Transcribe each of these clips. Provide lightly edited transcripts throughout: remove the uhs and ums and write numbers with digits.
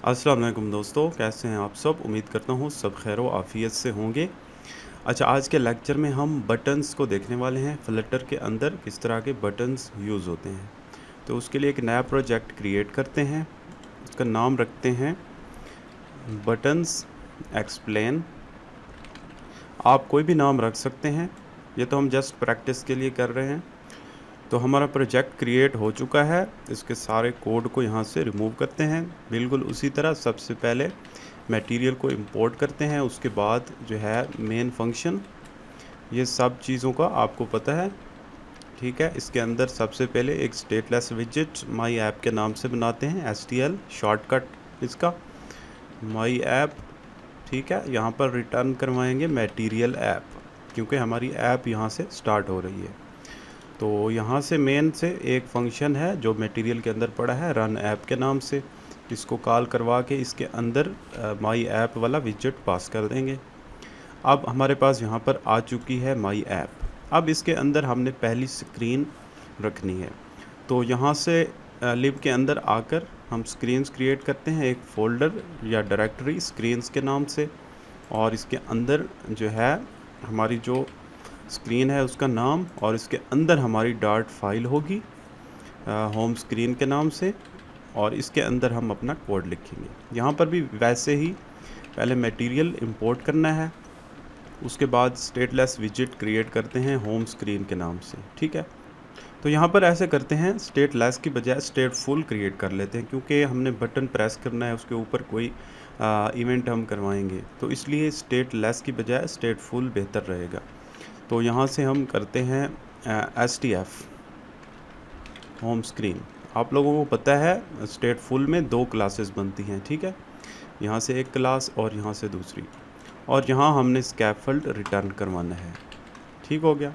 अस्सलाम वालेकुम दोस्तों, कैसे हैं आप सब? उम्मीद करता हूँ सब खैर व आफ़ियत से होंगे। अच्छा, आज के लेक्चर में हम बटन्स को देखने वाले हैं, फ्लटर के अंदर किस तरह के बटन्स यूज़ होते हैं। तो उसके लिए एक नया प्रोजेक्ट क्रिएट करते हैं, उसका नाम रखते हैं बटन्स एक्सप्लेन। आप कोई भी नाम रख सकते हैं, ये तो हम जस्ट प्रैक्टिस के लिए कर रहे हैं। तो हमारा प्रोजेक्ट क्रिएट हो चुका है, इसके सारे कोड को यहाँ से रिमूव करते हैं। बिल्कुल उसी तरह सबसे पहले मटेरियल को इंपोर्ट करते हैं, उसके बाद जो है मेन फंक्शन, ये सब चीज़ों का आपको पता है, ठीक है। इसके अंदर सबसे पहले एक स्टेटलेस विजेट माई ऐप के नाम से बनाते हैं, STL शॉर्टकट इसका माई ऐप, ठीक है। यहाँ पर रिटर्न करवाएंगे मटेरियल ऐप, क्योंकि हमारी ऐप यहाँ से स्टार्ट हो रही है। तो यहाँ से मेन से एक फंक्शन है जो मटेरियल के अंदर पड़ा है, रन ऐप के नाम से, इसको कॉल करवा के इसके अंदर माई ऐप वाला विजेट पास कर देंगे। अब हमारे पास यहाँ पर आ चुकी है माई ऐप। अब इसके अंदर हमने पहली स्क्रीन रखनी है, तो यहाँ से लिब के अंदर आकर हम स्क्रीन्स क्रिएट करते हैं, एक फ़ोल्डर या डायरेक्टरी स्क्रीन्स के नाम से, और इसके अंदर जो है हमारी जो स्क्रीन है उसका नाम, और इसके अंदर हमारी डॉट फाइल होगी होम स्क्रीन के नाम से, और इसके अंदर हम अपना कोड लिखेंगे। यहाँ पर भी वैसे ही पहले मटेरियल इंपोर्ट करना है, उसके बाद स्टेटलेस विजेट क्रिएट करते हैं होम स्क्रीन के नाम से, ठीक है। तो यहाँ पर ऐसे करते हैं, स्टेटलेस की बजाय स्टेटफुल क्रिएट कर लेते हैं, क्योंकि हमने बटन प्रेस करना है, उसके ऊपर कोई इवेंट हम करवाएंगे, तो इसलिए स्टेटलेस की बजाय स्टेटफुल बेहतर रहेगा। तो यहाँ से हम करते हैं STF होम स्क्रीन। आप लोगों को पता है स्टेटफुल में 2 क्लासेस बनती हैं, ठीक है। यहाँ से एक क्लास और यहाँ से दूसरी, और यहाँ हमने स्कैफोल्ड रिटर्न करवाना है, ठीक हो गया।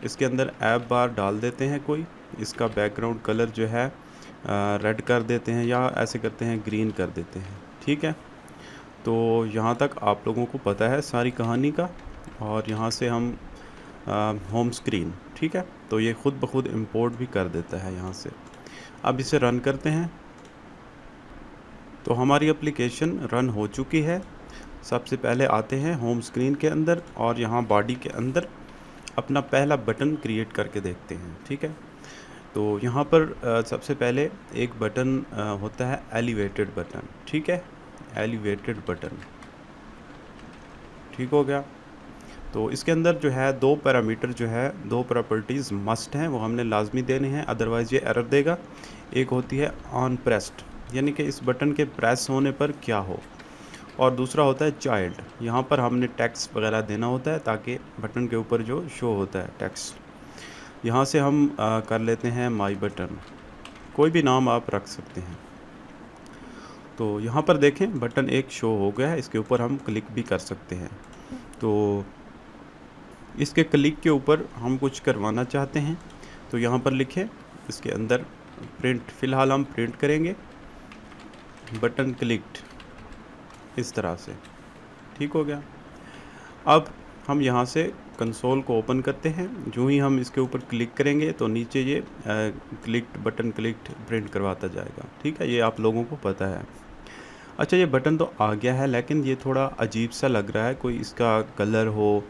इसके अंदर ऐप बार डाल देते हैं कोई, इसका बैकग्राउंड कलर जो है रेड कर देते हैं, या ऐसे करते हैं ग्रीन कर देते हैं, ठीक है। तो यहाँ तक आप लोगों को पता है सारी कहानी का, और यहाँ से हम होम स्क्रीन, ठीक है। तो ये ख़ुद ब खुद इंपोर्ट भी कर देता है यहाँ से। अब इसे रन करते हैं, तो हमारी एप्लीकेशन रन हो चुकी है। सबसे पहले आते हैं होम स्क्रीन के अंदर, और यहाँ बॉडी के अंदर अपना पहला बटन क्रिएट करके देखते हैं, ठीक है। तो यहाँ पर सबसे पहले एक बटन होता है एलिवेटेड बटन, ठीक है, एलिवेटेड बटन, ठीक हो गया। तो इसके अंदर जो है 2 पैरामीटर जो है, 2 प्रॉपर्टीज़ मस्ट हैं, वो हमने लाजमी देने हैं, अदरवाइज़ ये एरर देगा। एक होती है ऑन प्रेस्ड, यानी कि इस बटन के प्रेस होने पर क्या हो, और दूसरा होता है चाइल्ड, यहाँ पर हमने टेक्स्ट वगैरह देना होता है, ताकि बटन के ऊपर जो शो होता है टेक्स्ट। यहाँ से हम कर लेते हैं माई बटन, कोई भी नाम आप रख सकते हैं। तो यहाँ पर देखें बटन एक शो हो गया है, इसके ऊपर हम क्लिक भी कर सकते हैं। तो इसके क्लिक के ऊपर हम कुछ करवाना चाहते हैं, तो यहाँ पर लिखें इसके अंदर प्रिंट, फ़िलहाल हम प्रिंट करेंगे बटन क्लिक्ड, इस तरह से, ठीक हो गया। अब हम यहाँ से कंसोल को ओपन करते हैं, जो ही हम इसके ऊपर क्लिक करेंगे तो नीचे ये क्लिक्ड, बटन क्लिक्ड प्रिंट करवाता जाएगा, ठीक है, ये आप लोगों को पता है। अच्छा, ये बटन तो आ गया है, लेकिन ये थोड़ा अजीब सा लग रहा है, कोई इसका कलर हो,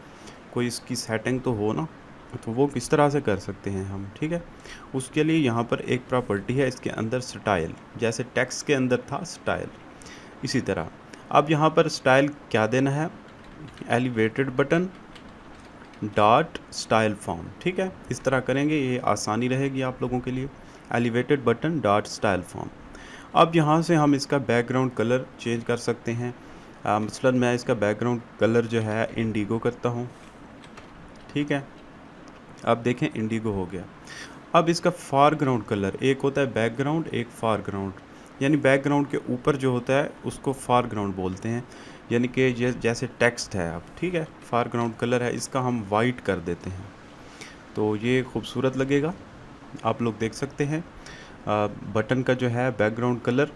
कोई इसकी सेटिंग तो हो ना, तो वो किस तरह से कर सकते हैं हम, ठीक है। उसके लिए यहाँ पर एक प्रॉपर्टी है इसके अंदर स्टाइल, जैसे टेक्स्ट के अंदर था स्टाइल, इसी तरह अब यहाँ पर स्टाइल क्या देना है, elevated button dot style form, ठीक है। इस तरह करेंगे, ये आसानी रहेगी आप लोगों के लिए, elevated button dot style form. अब यहाँ से हम इसका बैकग्राउंड कलर चेंज कर सकते हैं। मसलन मैं इसका बैकग्राउंड कलर जो है इंडिगो करता हूँ, ठीक है। अब देखें इंडिगो हो गया। अब इसका फारग्राउंड कलर, एक होता है बैकग्राउंड, एक फारग्राउंड, यानी बैकग्राउंड के ऊपर जो होता है उसको फारग्राउंड बोलते हैं, यानी कि जैसे टेक्स्ट है, अब ठीक है, फारग्राउंड कलर है, इसका हम वाइट कर देते हैं, तो ये खूबसूरत लगेगा, आप लोग देख सकते हैं। बटन का जो है बैकग्राउंड कलर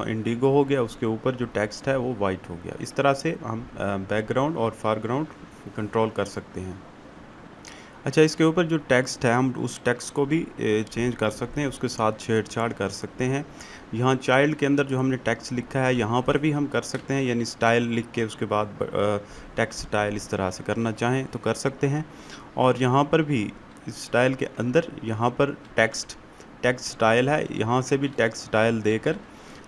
इंडिगो हो गया, उसके ऊपर जो टेक्स्ट है वो वाइट हो गया। इस तरह से हम बैकग्राउंड और फारग्राउंड कंट्रोल कर सकते हैं। अच्छा, इसके ऊपर जो टेक्स्ट है हम उस टेक्स्ट को भी चेंज कर सकते हैं, उसके साथ छेड़छाड़ कर सकते हैं। यहाँ चाइल्ड के अंदर जो हमने टेक्स्ट लिखा है यहाँ पर भी हम कर सकते हैं, यानी स्टाइल लिख के उसके बाद टेक्स्ट स्टाइल इस तरह से करना चाहें तो कर सकते हैं। और यहाँ पर भी स्टाइल के अंदर यहाँ पर टेक्स्ट टेक्स्ट स्टाइल है, यहाँ से भी टेक्स्ट स्टाइल देकर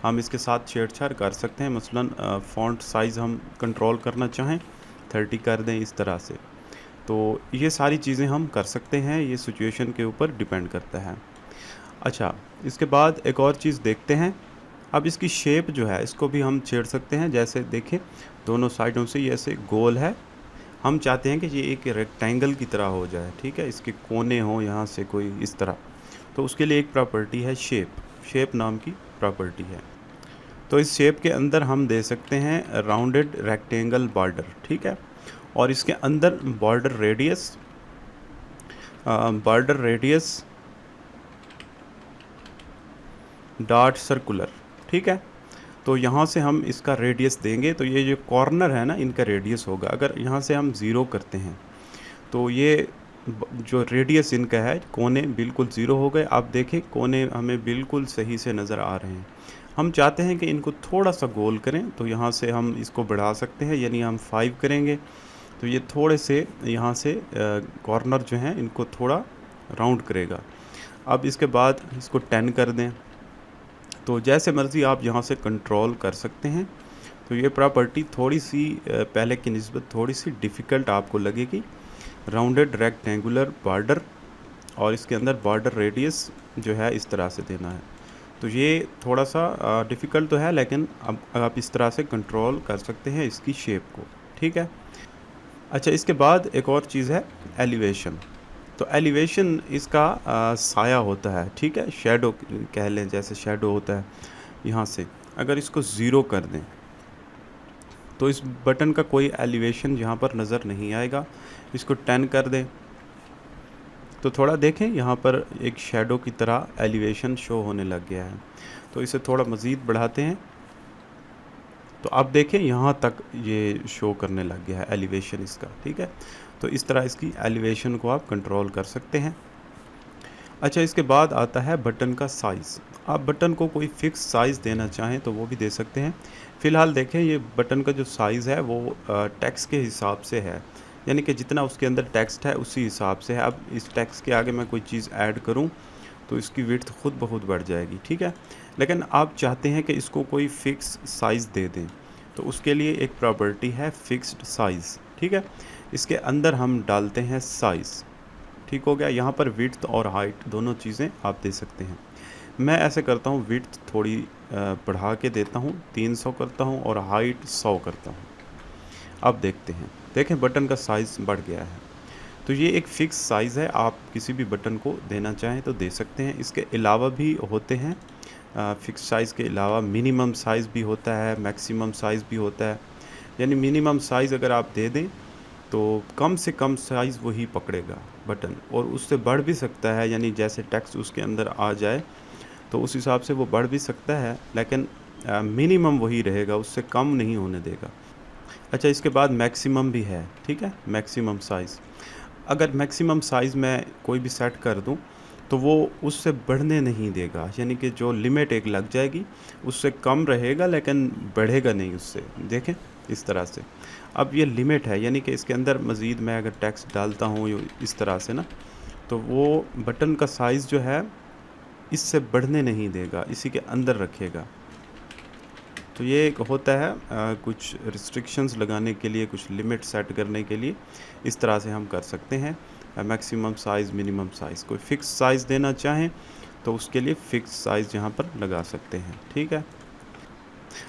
हम इसके साथ छेड़छाड़ कर सकते हैं। मसलन फ़ॉन्ट साइज़ हम कंट्रोल करना चाहें 30 कर दें इस तरह से। तो ये सारी चीज़ें हम कर सकते हैं, ये सिचुएशन के ऊपर डिपेंड करता है। अच्छा, इसके बाद एक और चीज़ देखते हैं। अब इसकी शेप जो है इसको भी हम छेड़ सकते हैं। जैसे देखें दोनों साइडों से ये ऐसे गोल है, हम चाहते हैं कि ये एक रेक्टेंगल की तरह हो जाए, ठीक है, इसके कोने हों यहाँ से कोई इस तरह। तो उसके लिए एक प्रॉपर्टी है शेप, शेप नाम की प्रॉपर्टी है। तो इस शेप के अंदर हम दे सकते हैं राउंडेड रेक्टेंगल बॉर्डर, ठीक है। और इसके अंदर बॉर्डर रेडियस डॉट सर्कुलर, ठीक है। तो यहाँ से हम इसका रेडियस देंगे, तो ये जो कॉर्नर है ना इनका रेडियस होगा। अगर यहाँ से हम ज़ीरो करते हैं तो ये जो रेडियस इनका है कोने बिल्कुल ज़ीरो हो गए। आप देखें कोने हमें बिल्कुल सही से नज़र आ रहे हैं। हम चाहते हैं कि इनको थोड़ा सा गोल करें, तो यहाँ से हम इसको बढ़ा सकते हैं, यानी हम 5 करेंगे तो ये थोड़े से यहाँ से कॉर्नर जो हैं इनको थोड़ा राउंड करेगा। अब इसके बाद इसको 10 कर दें, तो जैसे मर्ज़ी आप यहाँ से कंट्रोल कर सकते हैं। तो ये प्रॉपर्टी थोड़ी सी पहले की निस्बत थोड़ी सी डिफ़िकल्ट आपको लगेगी। राउंडेड रेक्टेंगुलर बॉर्डर और इसके अंदर बॉर्डर रेडियस जो है इस तरह से देना है। तो ये थोड़ा सा डिफ़िकल्ट तो है, लेकिन अब आप इस तरह से कंट्रोल कर सकते हैं इसकी शेप को, ठीक है। अच्छा, इसके बाद एक और चीज़ है एलिवेशन। तो एलिवेशन इसका साया होता है, ठीक है, शैडो कह लें, जैसे शैडो होता है। यहाँ से अगर इसको ज़ीरो कर दें तो इस बटन का कोई एलिवेशन यहाँ पर नज़र नहीं आएगा। इसको 10 कर दें तो थोड़ा देखें यहाँ पर एक शैडो की तरह एलिवेशन शो होने लग गया है। तो इसे थोड़ा मज़ीद बढ़ाते हैं तो आप देखें यहाँ तक ये शो करने लग गया है एलिवेशन इसका, ठीक है। तो इस तरह इसकी एलिवेशन को आप कंट्रोल कर सकते हैं। अच्छा, इसके बाद आता है बटन का साइज़। आप बटन को कोई फ़िक्स साइज़ देना चाहें तो वो भी दे सकते हैं। फ़िलहाल देखें ये बटन का जो साइज़ है वो टेक्स्ट के हिसाब से है, यानी कि जितना उसके अंदर टेक्स्ट है उसी हिसाब से है। अब इस टेक्स्ट के आगे मैं कोई चीज़ ऐड करूँ तो इसकी विड्थ खुद ब खुद बढ़ जाएगी, ठीक है। लेकिन आप चाहते हैं कि इसको कोई फ़िक्स साइज़ दे दें, तो उसके लिए एक प्रॉपर्टी है फ़िक्स्ड साइज़, ठीक है। इसके अंदर हम डालते हैं साइज़, ठीक हो गया। यहाँ पर विड्थ और हाइट दोनों चीज़ें आप दे सकते हैं। मैं ऐसे करता हूँ, विड्थ थोड़ी बढ़ा के देता हूँ, 300 करता हूँ और हाइट 100 करता हूँ। अब देखते हैं, देखें बटन का साइज़ बढ़ गया है। तो ये एक फ़िक्स साइज़ है, आप किसी भी बटन को देना चाहें तो दे सकते हैं। इसके अलावा भी होते हैं, फ़िक्स साइज़ के अलावा मिनिमम साइज़ भी होता है, मैक्सिमम साइज़ भी होता है। यानी मिनिमम साइज़ अगर आप दे दें तो कम से कम साइज़ वही पकड़ेगा बटन, और उससे बढ़ भी सकता है, यानी जैसे टेक्स्ट उसके अंदर आ जाए तो उस हिसाब से वो बढ़ भी सकता है, लेकिन मिनिमम वही रहेगा, उससे कम नहीं होने देगा। अच्छा, इसके बाद मैक्सिमम भी है, ठीक है, मैक्सिमम साइज़। अगर मैक्सिमम साइज़ मैं कोई भी सेट कर दूं तो वो उससे बढ़ने नहीं देगा, यानी कि जो लिमिट एक लग जाएगी उससे कम रहेगा लेकिन बढ़ेगा नहीं उससे। देखें इस तरह से, अब ये लिमिट है, यानी कि इसके अंदर मज़ीद मैं अगर टेक्स्ट डालता हूँ इस तरह से ना, तो वो बटन का साइज़ जो है इससे बढ़ने नहीं देगा, इसी के अंदर रखेगा। तो ये एक होता है कुछ रिस्ट्रिक्शंस लगाने के लिए, कुछ लिमिट सेट करने के लिए इस तरह से हम कर सकते हैं। मैक्सिमम साइज़, मिनिमम साइज़, कोई फ़िक्स साइज़ देना चाहें तो उसके लिए फ़िक्स साइज़ यहाँ पर लगा सकते हैं, ठीक है।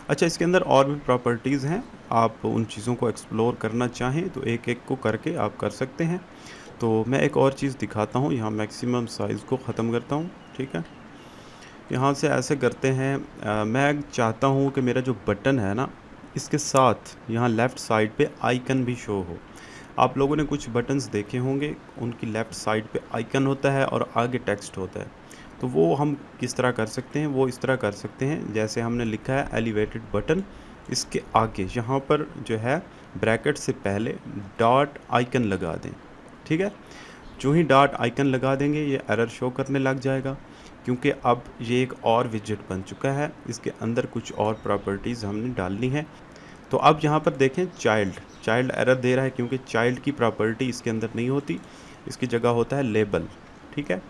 अच्छा, इसके अंदर और भी प्रॉपर्टीज़ हैं, आप उन चीज़ों को एक्सप्लोर करना चाहें तो एक-एक को करके आप कर सकते हैं। तो मैं एक और चीज़ दिखाता हूँ, यहाँ मैक्सिमम साइज़ को ख़त्म करता हूँ, ठीक है। यहाँ से ऐसे करते हैं, मैं चाहता हूँ कि मेरा जो बटन है ना इसके साथ यहाँ लेफ़्ट साइड पे आइकन भी शो हो। आप लोगों ने कुछ बटन्स देखे होंगे, उनकी लेफ़्ट साइड पे आइकन होता है और आगे टेक्स्ट होता है। तो वो हम किस तरह कर सकते हैं, वो इस तरह कर सकते हैं जैसे हमने लिखा है एलिवेटेड बटन, इसके आगे यहाँ पर जो है ब्रैकेट से पहले डॉट आइकन लगा दें, ठीक है। जो ही डॉट आइकन लगा देंगे ये एरर शो करने लग जाएगा, क्योंकि अब ये एक और विजेट बन चुका है, इसके अंदर कुछ और प्रॉपर्टीज़ हमने डालनी है। तो अब यहाँ पर देखें चाइल्ड एरर दे रहा है, क्योंकि चाइल्ड की प्रॉपर्टी इसके अंदर नहीं होती, इसकी जगह होता है लेबल। ठीक है,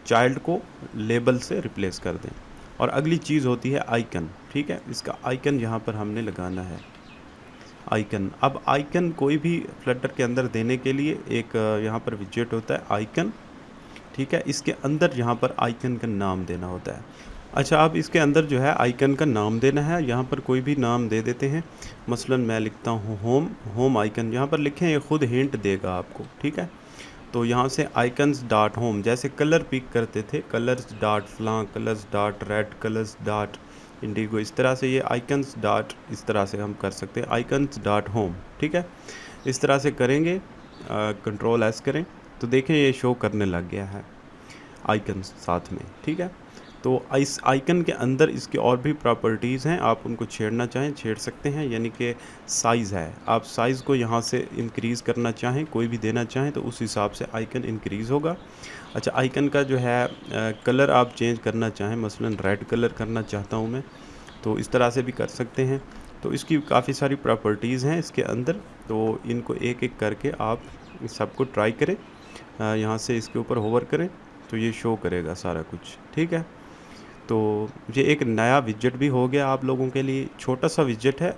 चाइल्ड को लेबल से रिप्लेस कर दें। और अगली चीज़ होती है आइकन। ठीक है, इसका आइकन यहाँ पर हमने लगाना है, आइकन। अब आइकन कोई भी फ्लटर के अंदर देने के लिए एक यहाँ पर विजेट होता है आइकन। ठीक है, इसके अंदर यहाँ पर आइकन का नाम देना होता है। अच्छा, अब इसके अंदर जो है आइकन का नाम देना है, यहाँ पर कोई भी नाम दे देते हैं। मसलन मैं लिखता हूँ होम आइकन, यहाँ पर लिखें, ये खुद हिंट देगा आपको। ठीक है, तो यहाँ से आइकन्स डॉट होम, जैसे कलर पिक करते थे, कलर्स डॉट फ्लां, colours dot red, colours dot indigo, इस तरह से ये आइकन्स डॉट, इस तरह से हम कर सकते हैं आइकन्स डॉट होम। ठीक है, इस तरह से करेंगे, कंट्रोल एस करें तो देखें ये शो करने लग गया है आइकन्स साथ में। ठीक है, तो इस आइकन के अंदर इसके और भी प्रॉपर्टीज़ हैं, आप उनको छेड़ना चाहें छेड़ सकते हैं। यानी कि साइज़ है, आप साइज़ को यहाँ से इंक्रीज़ करना चाहें, कोई भी देना चाहें तो उस हिसाब से आइकन इंक्रीज़ होगा। अच्छा, आइकन का जो है कलर आप चेंज करना चाहें, मसलन रेड कलर करना चाहता हूँ मैं, तो इस तरह से भी कर सकते हैं। तो इसकी काफ़ी सारी प्रॉपर्टीज़ हैं इसके अंदर, तो इनको एक एक करके आप सबको ट्राई करें। यहाँ से इसके ऊपर होवर करें तो ये शो करेगा सारा कुछ। ठीक है, तो ये एक नया विजेट भी हो गया आप लोगों के लिए, छोटा सा विजेट है,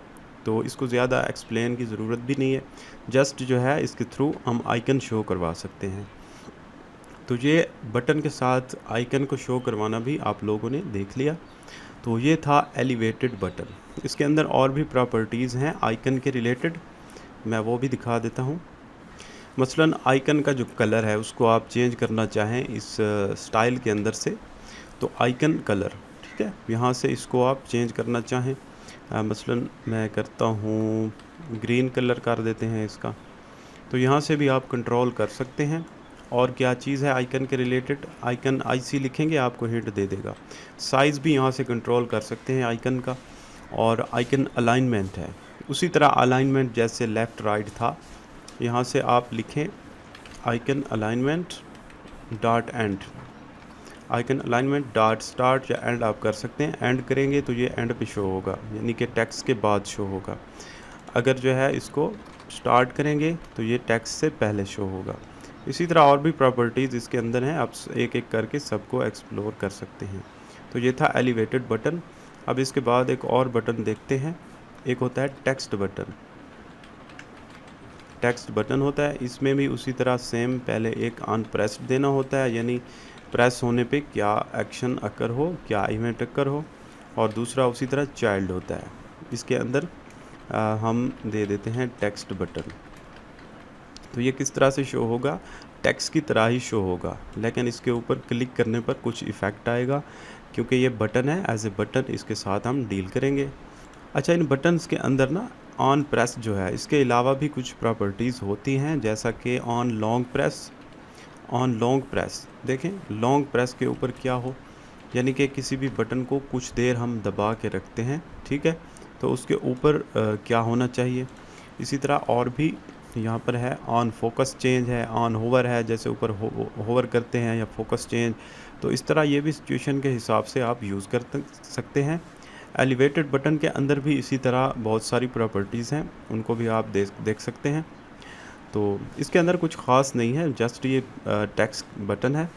तो इसको ज़्यादा एक्सप्लेन की ज़रूरत भी नहीं है, जस्ट जो है इसके थ्रू हम आइकन शो करवा सकते हैं। तो ये बटन के साथ आइकन को शो करवाना भी आप लोगों ने देख लिया। तो ये था एलिवेटेड बटन। इसके अंदर और भी प्रॉपर्टीज़ हैं आइकन के रिलेटेड, मैं वो भी दिखा देता हूँ। मसलन आइकन का जो कलर है उसको आप चेंज करना चाहें इस स्टाइल के अंदर से, तो आइकन कलर, ठीक है, यहाँ से इसको आप चेंज करना चाहें, मसलन मैं करता हूँ ग्रीन कलर कर देते हैं इसका, तो यहाँ से भी आप कंट्रोल कर सकते हैं। और क्या चीज़ है आइकन के रिलेटेड, आइकन आईसी लिखेंगे आपको हिंट दे देगा। साइज़ भी यहाँ से कंट्रोल कर सकते हैं आइकन का। और आइकन अलाइनमेंट है, उसी तरह अलाइनमेंट जैसे लेफ़्ट राइट था, यहाँ से आप लिखें icon alignment dot and, icon alignment dot start या एंड आप कर सकते हैं। एंड करेंगे तो ये एंड पे शो होगा, यानी कि टेक्स्ट के बाद शो होगा। अगर जो है इसको स्टार्ट करेंगे तो ये टेक्स्ट से पहले शो होगा। इसी तरह और भी प्रॉपर्टीज़ इसके अंदर हैं, आप एक एक करके सबको एक्सप्लोर कर सकते हैं। तो ये था एलिवेटेड बटन। अब इसके बाद एक और बटन देखते हैं, एक होता है टेक्स्ट बटन। टेक्स्ट बटन होता है, इसमें भी उसी तरह सेम, पहले एक अनप्रेस्ड देना होता है, यानी प्रेस होने पे क्या एक्शन अकर हो, क्या इवेंट अकर हो, और दूसरा उसी तरह चाइल्ड होता है। इसके अंदर हम दे देते हैं टेक्स्ट बटन। तो ये किस तरह से शो होगा, टेक्स्ट की तरह ही शो होगा, लेकिन इसके ऊपर क्लिक करने पर कुछ इफ़ेक्ट आएगा, क्योंकि ये बटन है, एज ए बटन इसके साथ हम डील करेंगे। अच्छा, इन बटन्स के अंदर ना ऑन प्रेस जो है, इसके अलावा भी कुछ प्रॉपर्टीज़ होती हैं, जैसा कि on long press. On long press देखें, लॉन्ग प्रेस के ऊपर क्या हो, यानी कि किसी भी बटन को कुछ देर हम दबा के रखते हैं, ठीक है, तो उसके ऊपर क्या होना चाहिए। इसी तरह और भी यहाँ पर है, ऑन फोकस चेंज है, ऑन होवर है, जैसे ऊपर होवर करते हैं या फोकस चेंज, तो इस तरह ये भी सिचुएशन के हिसाब से आप यूज़ कर सकते हैं। एलिवेटेड बटन के अंदर भी इसी तरह बहुत सारी प्रॉपर्टीज़ हैं, उनको भी आप देख सकते हैं। तो इसके अंदर कुछ ख़ास नहीं है, जस्ट ये टेक्स्ट बटन है।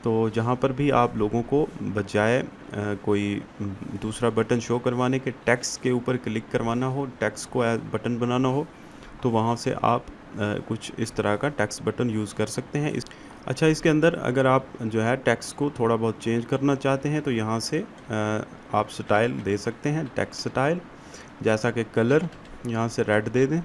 तो जहाँ पर भी आप लोगों को बजाय कोई दूसरा बटन शो करवाने के टेक्स्ट के ऊपर क्लिक करवाना हो, टेक्स्ट को बटन बनाना हो, तो वहाँ से आप कुछ इस तरह का टेक्स्ट बटन यूज़ कर सकते हैं। अच्छा, इसके अंदर अगर आप जो है टेक्स्ट को थोड़ा बहुत चेंज करना चाहते हैं तो यहाँ से आप स्टाइल दे सकते हैं, टेक्स्ट स्टाइल, जैसा कि कलर यहाँ से रेड दे दें।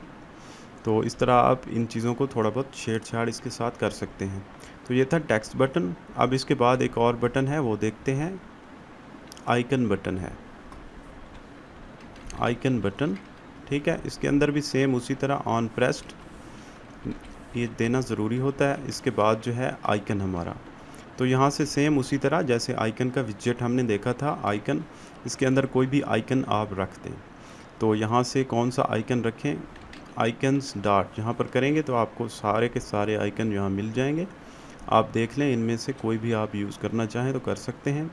तो इस तरह आप इन चीज़ों को थोड़ा बहुत छेड़छाड़ इसके साथ कर सकते हैं। तो ये था टेक्स्ट बटन। अब इसके बाद एक और बटन है, वो देखते हैं, आइकन बटन है, आइकन बटन, ठीक है। इसके अंदर भी सेम उसी तरह ऑन प्रेस्ड ये देना ज़रूरी होता है। इसके बाद जो है आइकन हमारा, तो यहाँ से सेम उसी तरह जैसे आइकन का विजेट हमने देखा था, आइकन, इसके अंदर कोई भी आइकन आप रख दें। तो यहाँ से कौन सा आइकन रखें, आइकन्स डॉट यहाँ पर करेंगे तो आपको सारे के सारे आइकन यहाँ मिल जाएंगे। आप देख लें, इनमें से कोई भी आप यूज़ करना चाहें तो कर सकते हैं।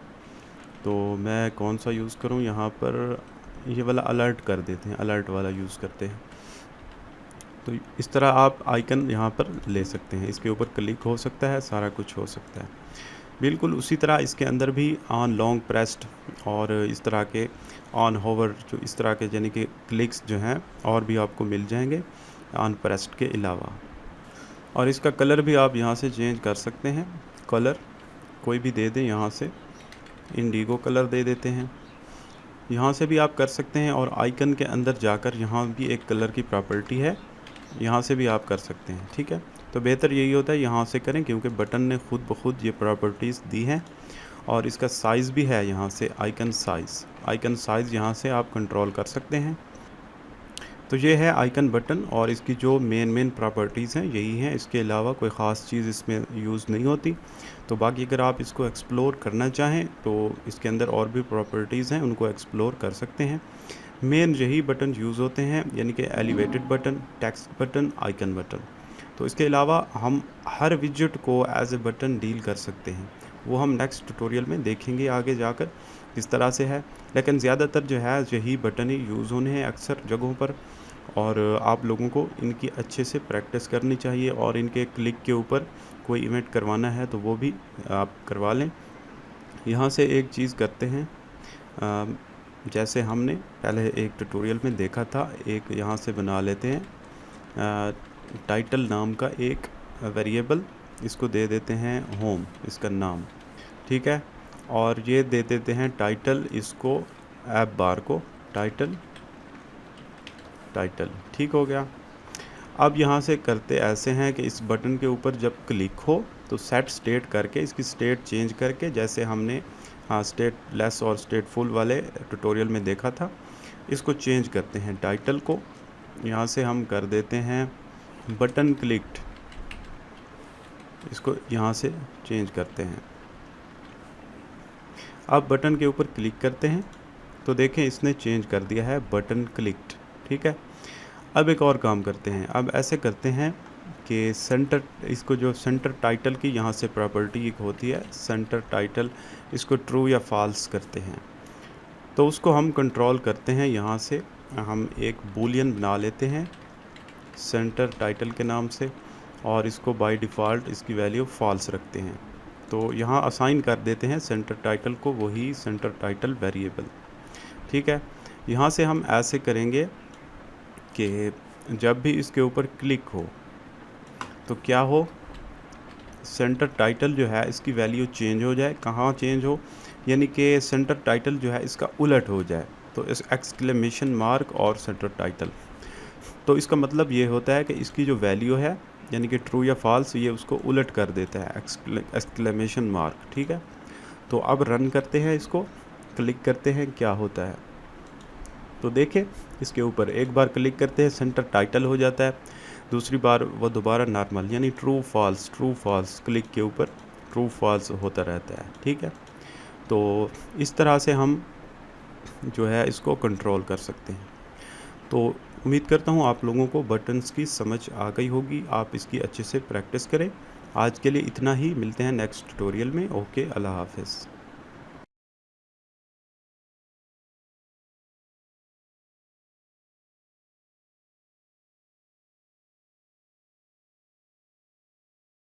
तो मैं कौन सा यूज़ करूँ यहाँ पर, ये वाला अलर्ट कर देते हैं, अलर्ट वाला यूज़ करते हैं। तो इस तरह आप आइकन यहाँ पर ले सकते हैं, इसके ऊपर क्लिक हो सकता है, सारा कुछ हो सकता है। बिल्कुल उसी तरह इसके अंदर भी ऑन लॉन्ग प्रेस्ड और इस तरह के ऑन होवर, जो इस तरह के यानी कि क्लिक्स जो हैं और भी आपको मिल जाएंगे ऑन प्रेस्ड के अलावा। और इसका कलर भी आप यहाँ से चेंज कर सकते हैं, कलर कोई भी दे दें, यहाँ से इंडिगो कलर दे देते हैं, यहाँ से भी आप कर सकते हैं। और आइकन के अंदर जाकर यहाँ भी एक कलर की प्रॉपर्टी है, यहाँ से भी आप कर सकते हैं, ठीक है। तो बेहतर यही होता है यहाँ से करें, क्योंकि बटन ने खुद ब खुद ये प्रॉपर्टीज़ दी हैं। और इसका साइज़ भी है यहाँ से, आइकन साइज़ यहाँ से आप कंट्रोल कर सकते हैं। तो ये है आइकन बटन, और इसकी जो मेन प्रॉपर्टीज़ हैं यही हैं, इसके अलावा कोई ख़ास चीज़ इसमें यूज़ नहीं होती। तो बाकी अगर आप इसको एक्सप्लोर करना चाहें तो इसके अंदर और भी प्रॉपर्टीज़ हैं, उनको एक्सप्लोर कर सकते हैं। मेन यही बटन यूज़ होते हैं, यानी कि elevated button, text button, icon button. तो इसके अलावा हम हर विजेट को एज ए बटन डील कर सकते हैं, वो हम नेक्स्ट ट्यूटोरियल में देखेंगे आगे जाकर किस तरह से है। लेकिन ज़्यादातर जो है यही बटन ही यूज़ होने हैं अक्सर जगहों पर, और आप लोगों को इनकी अच्छे से प्रैक्टिस करनी चाहिए। और इनके क्लिक के ऊपर कोई इवेंट करवाना है तो वो भी आप करवा लें। यहाँ से एक चीज़ करते हैं, जैसे हमने पहले एक ट्यूटोरियल में देखा था, एक यहाँ से बना लेते हैं टाइटल नाम का एक वेरिएबल, इसको दे देते हैं होम, इसका नाम, ठीक है। और ये दे देते हैं टाइटल, इसको ऐप बार को टाइटल, ठीक हो गया। अब यहाँ से करते ऐसे हैं कि इस बटन के ऊपर जब क्लिक हो तो सेट स्टेट करके इसकी स्टेट चेंज करके, जैसे हमने स्टेट लेस और स्टेट फुल वाले ट्यूटोरियल में देखा था, इसको चेंज करते हैं। टाइटल को यहाँ से हम कर देते हैं बटन क्लिक्ड, इसको यहाँ से चेंज करते हैं। अब बटन के ऊपर क्लिक करते हैं तो देखें इसने चेंज कर दिया है बटन क्लिक्ड, ठीक है। अब एक और काम करते हैं, अब ऐसे करते हैं कि सेंटर, इसको जो सेंटर टाइटल की यहाँ से प्रॉपर्टी एक होती है सेंटर टाइटल, इसको ट्रू या फॉल्स करते हैं। तो उसको हम कंट्रोल करते हैं, यहाँ से हम एक बूलियन बना लेते हैं सेंटर टाइटल के नाम से, और इसको बाय डिफ़ॉल्ट इसकी वैल्यू फॉल्स रखते हैं। तो यहाँ असाइन कर देते हैं सेंटर टाइटल को वही सेंटर टाइटल वेरिएबल, ठीक है। यहाँ से हम ऐसे करेंगे कि जब भी इसके ऊपर क्लिक हो तो क्या हो, सेंटर टाइटल जो है इसकी वैल्यू चेंज हो जाए। कहाँ चेंज हो, यानी कि सेंटर टाइटल जो है इसका उलट हो जाए। तो इस एक्सक्लेमेशन मार्क और सेंटर टाइटल, तो इसका मतलब ये होता है कि इसकी जो वैल्यू है यानी कि ट्रू या फॉल्स, ये उसको उलट कर देता है एक्सक्लेमेशन मार्क, ठीक है। तो अब रन करते हैं, इसको क्लिक करते हैं, क्या होता है तो देखें, इसके ऊपर एक बार क्लिक करते हैं सेंटर टाइटल हो जाता है, दूसरी बार वो दोबारा नॉर्मल यानी ट्रू फॉल्स क्लिक के ऊपर ट्रू फॉल्स होता रहता है, ठीक है। तो इस तरह से हम जो है इसको कंट्रोल कर सकते हैं। तो उम्मीद करता हूँ आप लोगों को बटन्स की समझ आ गई होगी, आप इसकी अच्छे से प्रैक्टिस करें। आज के लिए इतना ही, मिलते हैं नेक्स्ट ट्यूटोरियल में। ओके, अल्लाह हाफ़िज़।